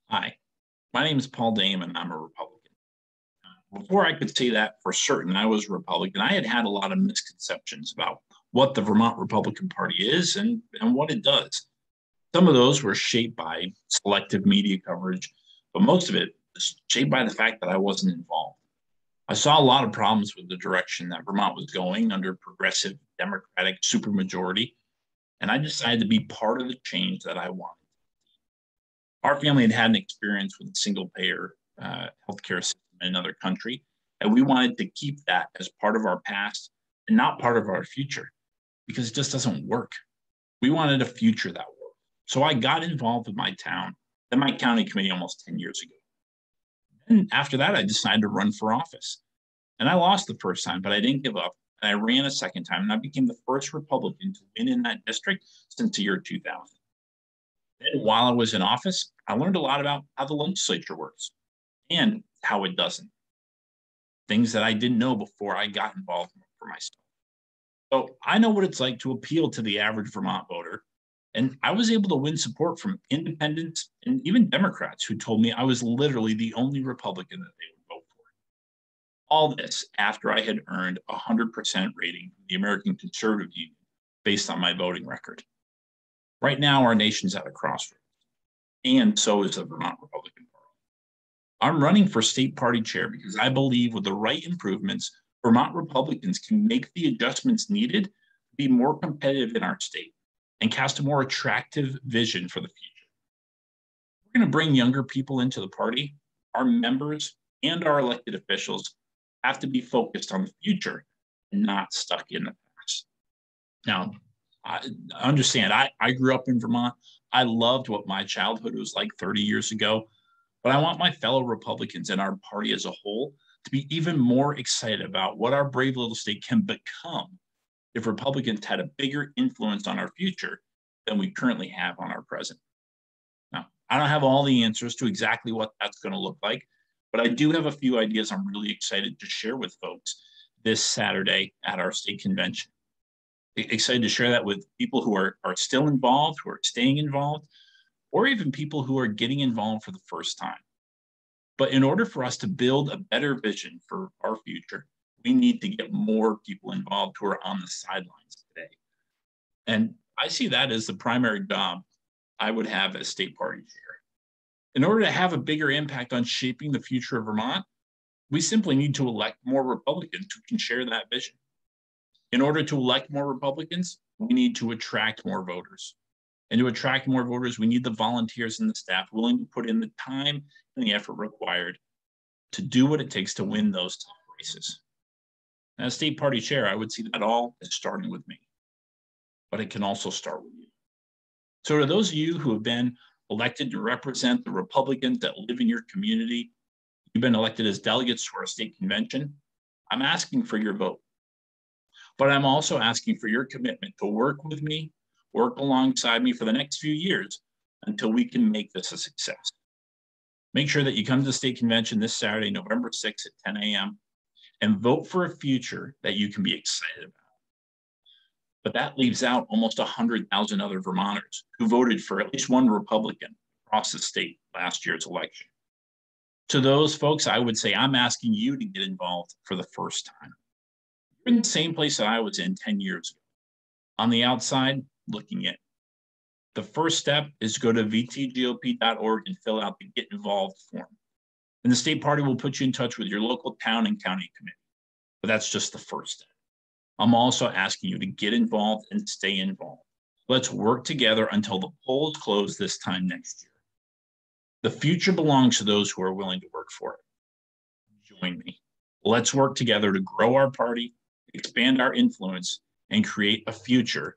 Hi, my name is Paul Dame, and I'm a Republican. Before I could say that for certain I was a Republican, I had a lot of misconceptions about what the Vermont Republican Party is and what it does. Some of those were shaped by selective media coverage, but most of it was shaped by the fact that I wasn't involved. I saw a lot of problems with the direction that Vermont was going under progressive Democratic supermajority, and I decided to be part of the change that I wanted. Our family had an experience with a single payer healthcare system in another country, and we wanted to keep that as part of our past and not part of our future because it just doesn't work. We wanted a future that worked. So I got involved with my town and my county committee almost 10 years ago. And after that, I decided to run for office. And I lost the first time, but I didn't give up. And I ran a second time, and I became the first Republican to win in that district since the year 2000. Then while I was in office, I learned a lot about how the legislature works and how it doesn't. Things that I didn't know before I got involved for myself. So I know what it's like to appeal to the average Vermont voter. And I was able to win support from independents and even Democrats who told me I was literally the only Republican that they would vote for. All this after I had earned a 100% rating from the American Conservative Union based on my voting record. Right now, our nation's at a crossroads, and so is the Vermont Republican Party. I'm running for state party chair because I believe with the right improvements, Vermont Republicans can make the adjustments needed to be more competitive in our state and cast a more attractive vision for the future. We're going to bring younger people into the party. Our members and our elected officials have to be focused on the future and not stuck in the past. Now, I understand I grew up in Vermont. I loved what my childhood was like 30 years ago, but I want my fellow Republicans and our party as a whole to be even more excited about what our brave little state can become if Republicans had a bigger influence on our future than we currently have on our present. Now, I don't have all the answers to exactly what that's going to look like, but I do have a few ideas I'm really excited to share with folks this Saturday at our state convention. Excited to share that with people who are still involved, who are staying involved, or even people who are getting involved for the first time. But in order for us to build a better vision for our future, we need to get more people involved who are on the sidelines today. And I see that as the primary job I would have as state party chair. In order to have a bigger impact on shaping the future of Vermont, we simply need to elect more Republicans who can share that vision. In order to elect more Republicans, we need to attract more voters. And to attract more voters, we need the volunteers and the staff willing to put in the time and the effort required to do what it takes to win those tough races. As state party chair, I would see that all as starting with me, but it can also start with you. So to those of you who have been elected to represent the Republicans that live in your community, you've been elected as delegates to our state convention, I'm asking for your vote. But I'm also asking for your commitment to work with me, work alongside me for the next few years until we can make this a success. Make sure that you come to the state convention this Saturday, November 6th at 10 a.m. and vote for a future that you can be excited about. But that leaves out almost 100,000 other Vermonters who voted for at least one Republican across the state last year's election. To those folks, I would say I'm asking you to get involved for the first time. You're in the same place that I was in 10 years ago. On the outside, looking in. The first step is to go to vtgop.org and fill out the Get Involved form. And the state party will put you in touch with your local town and county committee. But that's just the first step. I'm also asking you to get involved and stay involved. Let's work together until the polls close this time next year. The future belongs to those who are willing to work for it. Join me. Let's work together to grow our party, expand our influence, and create a future